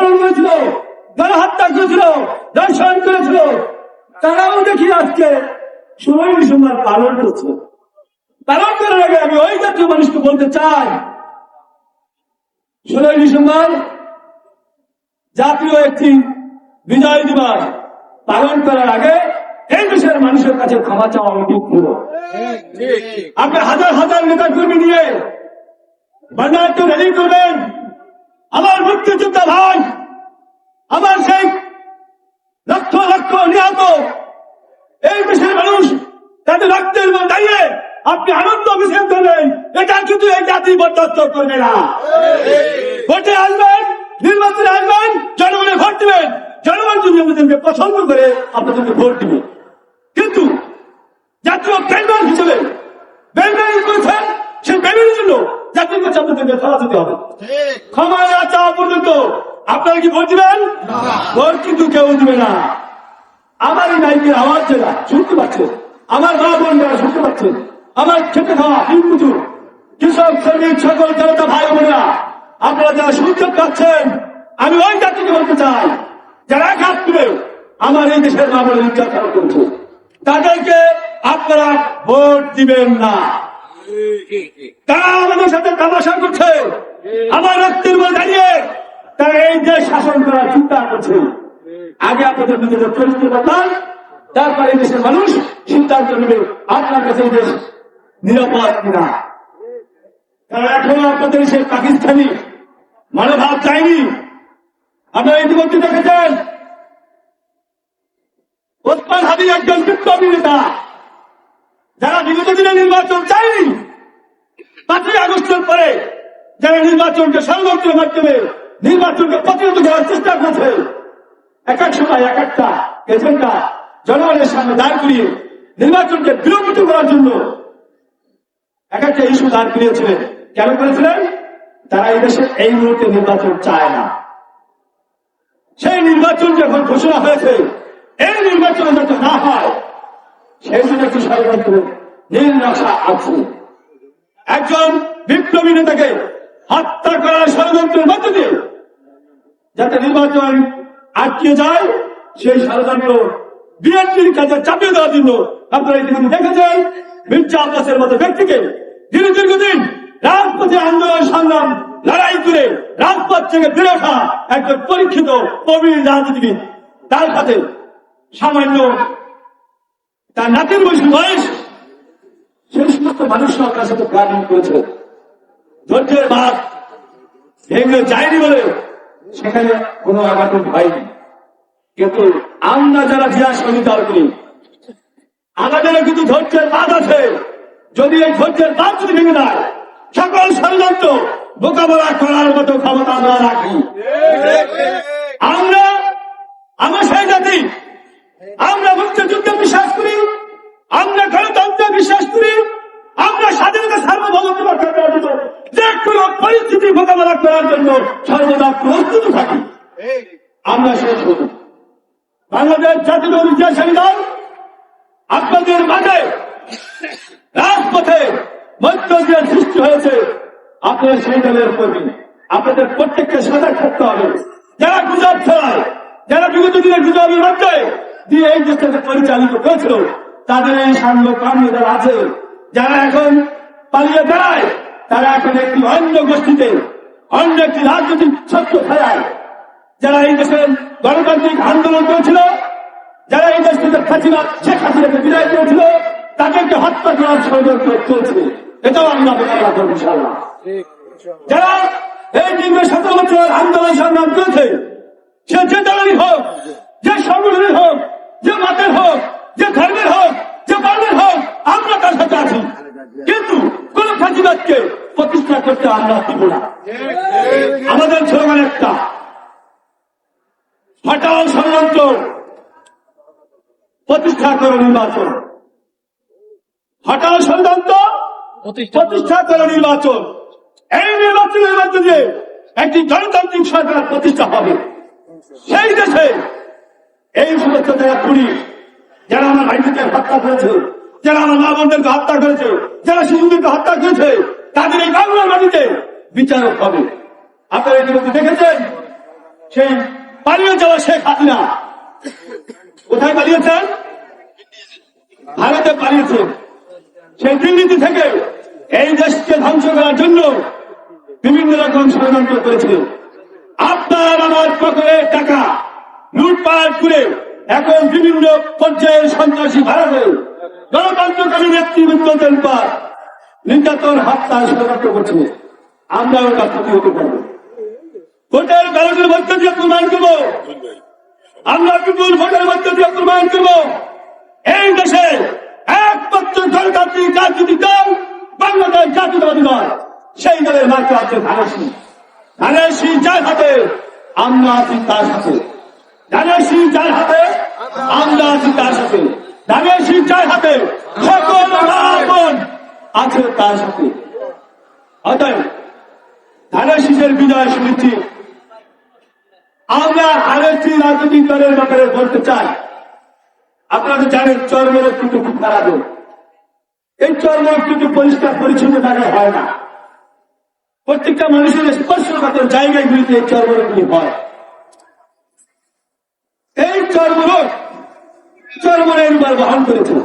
নির্যাতন করেছিল, গণহত্যা করেছিল, দর্শন করেছিল, তারাও দেখি আজকে 16ই ডিসেম্বর পালন করছে। পালন করার আগে আমি ওই জাতীয় মানুষকে বলতে চাই, 16ই ডিসেম্বর জাতীয় একটি বিজয় দিবস পালন করার আগে এই দেশের মানুষের কাছে ক্ষমা চাওয়া উচিত ছিল। আপনি হাজার হাজার নেতা কর্মী নিয়ে বাজারকে র্যালি করবেন, আমার মুক্তিযোদ্ধা ভাই, আমার সেই লক্ষ লক্ষ নিহত এই দেশের মানুষ তাদের রক্তের মধ্যে দাঁড়িয়ে আপনি আনন্দ মিছিল করবেন, এটা কিন্তু এই জাতি বরদাস্ত করবে না। ভোটে আসবেন, নির্বাচনে আসবেন, জনগণে ভোট দিবেন, জনগণ যদি আমাদেরকে পছন্দ করে আপনাদেরকে ভোট দিবে। কিন্তু জাতীয় কেন্দ্র হিসেবে বেইমানি করেছেন, সেই বেইমানির জন্য জাতির কাছে আপনাদেরকে ধরা দিতে হবে। ক্ষমা না চাওয়া পর্যন্ত আপনারা কি ভোট দিবেন? ভোট কিন্তু কেউ দিবে না। আমার এই মাইকের আওয়াজ যারা শুনতে পাচ্ছেন, আমার মা বোন যারা শুনতে পাচ্ছেন, আমার খেতে খাওয়া হিন্দু কৃষক শ্রমিক সকল জনতা ভাই বোনেরা আপনারা যারা শুনতে পাচ্ছেন, আমি ওই জাতিকে বলতে চাই যারা ঘাত তুলে আমার এই দেশের মা বোনের নির্যাতন করছে, তাদেরকে আপনারা ভোট দিবেন না। তারা আমাদের সাথে তামাশা করছে, আমার রক্তের মধ্যে দাঁড়িয়ে তারা এই দেশ শাসন করার চিন্তা করছে। আগে আপনাদের নিজেদের চরিত্র বদলান, তারপরে এই দেশের মানুষ সিদ্ধান্ত নেবে আপনার কাছে এই দেশ নিরাপদ কিনা। তারা এখনো আপনাদের সেই পাকিস্তানি মনোভাব চায়নি। আপনারা ইতিমধ্যে দেখেছেন ওসমান হাদি একজন বিপ্লবী নেতা, যারা বিগত দিনে নির্বাচন চায়নি, 5ই আগস্টের পরে যারা নির্বাচনকে ষড়যন্ত্রের মাধ্যমে নির্বাচনকে প্রতিহত করার চেষ্টা করছে, এক এক সময় এক একটা এজেন্ডা জনগণের সামনে দাঁড় করিয়ে নির্বাচনকে বিলম্বিত করার জন্য এক একটা ইস্যু দাঁড় করিয়েছিলেন। কেন করেছিলেন? তারা এই দেশে এই মুহূর্তে নির্বাচন চায় না। সেই নির্বাচন যখন ঘোষণা হয়েছে, এই নির্বাচন যাতে না হয় সেই জন্য একটি ষড়যন্ত্র নীল নকশা আছে। একজন বিপ্লবী নেতাকে হত্যা করার ষড়যন্ত্রের মধ্য দিয়ে যাতে নির্বাচন আটকে যায়, সেই ষড়যন্ত্র বিএনপির কাছে চাপিয়ে দেওয়ার জন্য আপনারা ইতিমধ্যে দেখেছেন মির্জা আব্বাসের মতো ব্যক্তিকে দীর্ঘদিন রাজপথে আন্দোলন সংগ্রাম লড়াই করে রাজপথ থেকে বেড়ে ওঠা একজন পরীক্ষিত প্রবীণ রাজনীতিবিদ, তার সাথে সামান্য তার নাতির বয়স সেই সমস্ত মানুষের কাছে তো গার্ডেন করেছে। ধৈর্যের বাদ ভেঙে যায়নি বলে সেখানে কোনো আঘাত হয়নি। কিন্তু আমরা যারা জিয়া সন্ধিদার করি, আমাদের কিন্তু ধৈর্যের বাদ আছে। যদি এই ধৈর্যের বাদ যদি ভেঙে দেয়, সকল ষড়যন্ত্র মোকাবেলা করার মতো ক্ষমতা আমরা রাখি। আমরা সেই জাতি, আমরা মুক্তিযুদ্ধে বিশ্বাস করি, আমরা গণতন্ত্রে বিশ্বাস করি, আমরা স্বাধীনতা সার্বভৌমত্ব রক্ষা করার জন্য যে কোনো পরিস্থিতি মোকাবেলা করার জন্য সর্বদা প্রস্তুত থাকি। আমরা শেষ করি বাংলাদেশ জাতীয় নির্যাতন দল আপনাদের মাঝে রাজপথে মধ্যযুগের সৃষ্টি হয়েছে। আপনারা সেই দলের কর্মী, আপনাদের প্রত্যেককে সজাগ থাকতে হবে। যারা গুজব ছড়ায়, যারা বিগত দিনের গুজবের মধ্যে দিয়ে এই দেশটাকে পরিচালিত করেছিল, তাদের এই সাঙ্গ কর্ম যারা আছে, যারা এখন পালিয়ে বেড়ায়, তারা এখন একটি অন্য গোষ্ঠীতে অন্য একটি রাজনৈতিক সত্য খেলায়, যারা এই দেশের গণতান্ত্রিক আন্দোলন করেছিল, যারা এই দেশ থেকে শেখ হাসিনাকে বিদায় করেছিল, তাদেরকে হত্যা করার ষড়যন্ত্র চলছে। এটাও আমরা মোকাবিলা করবো ইনশাআল্লাহ। যারা এই দীর্ঘ 17 বছর আন্দোলন সংগ্রাম করেছে, সে যে দলেরই হোক, যে সংগঠনের হোক, যে মতের হোক, যে ধর্মের হোক, যে বর্ণের হোক, আমরা তার সাথে আছি। কিন্তু কোন ফাঁসিবাদকে প্রতিষ্ঠা করতে আমরা দিব না। আমাদের স্লোগান একটা, হটাও ষড়যন্ত্র, প্রতিষ্ঠা করো নির্বাচন। হটাও ষড়যন্ত্র, প্রতিষ্ঠা করো নির্বাচন। এই নির্বাচনের মধ্যে দিয়ে একটি গণতান্ত্রিক সরকার প্রতিষ্ঠা হবে। সেই দেশে এই সমস্ত যারা পুলিশ, যারা আমার ভাইদেরকে হত্যা করেছে, যারা আমার মা বোনদেরকে হত্যা করেছে, যারা শিশুদেরকে হত্যা করেছে, তাদের এই বাংলার মাটিতে বিচারক হবে। আপনারা ইতিমধ্যে দেখেছেন সেই পালিয়ে যাওয়া শেখ হাসিনা কোথায় পালিয়েছেন? ভারতে পালিয়েছেন। সেই দিল্লিতে থেকে এই দেশকে ধ্বংস করার জন্য বিভিন্ন রকম ষড়যন্ত্র করেছিল। আপনার আমার পকেটের টাকা লুটপাট করে এখন বিভিন্ন পর্যায়ের সন্ত্রাসী ভারতে গণতন্ত্রকামী নেতৃবৃন্দদের উপর নির্যাতন হত্যা ষড়যন্ত্র করছে। আমরা ওটা প্রতিহত করব। ভোটের ব্যালটের মধ্য দিয়ে প্রমাণ করব, আমরা বিপুল ভোটের মধ্য দিয়ে প্রমাণ করব এই দেশে একমাত্র গণতান্ত্রিক রাজনৈতিক দল বাংলাদেশ জাতীয়তাবাদী দল। সেই দলের মার্কা আছে ধানেশী। ধানেশী যার হাতে আমরা আছি তার সাথে। ধানেশী যার হাতে আমরা আছি তার সাথে। ধানেশী যার হাতে সকল রাবণ আছে তার সাথে। অতএব ধানেশীর বিজয় সুনিশ্চিত। আমরা আরেকটি রাজনৈতিক দলের ব্যাপারে বলতে চাই। আপনারা জানেন চরমরোগ কিন্তু খুব খারাপ। এই চরমরোগ কিন্তু পরিষ্কার পরিচ্ছন্ন জায়গায় হয় না। প্রত্যেকটা মানুষের স্পর্শগত জায়গাগুলিতে এই চরমরোগগুলি হয়। এই চরমরোগ চরমনের উপর বহন করেছে।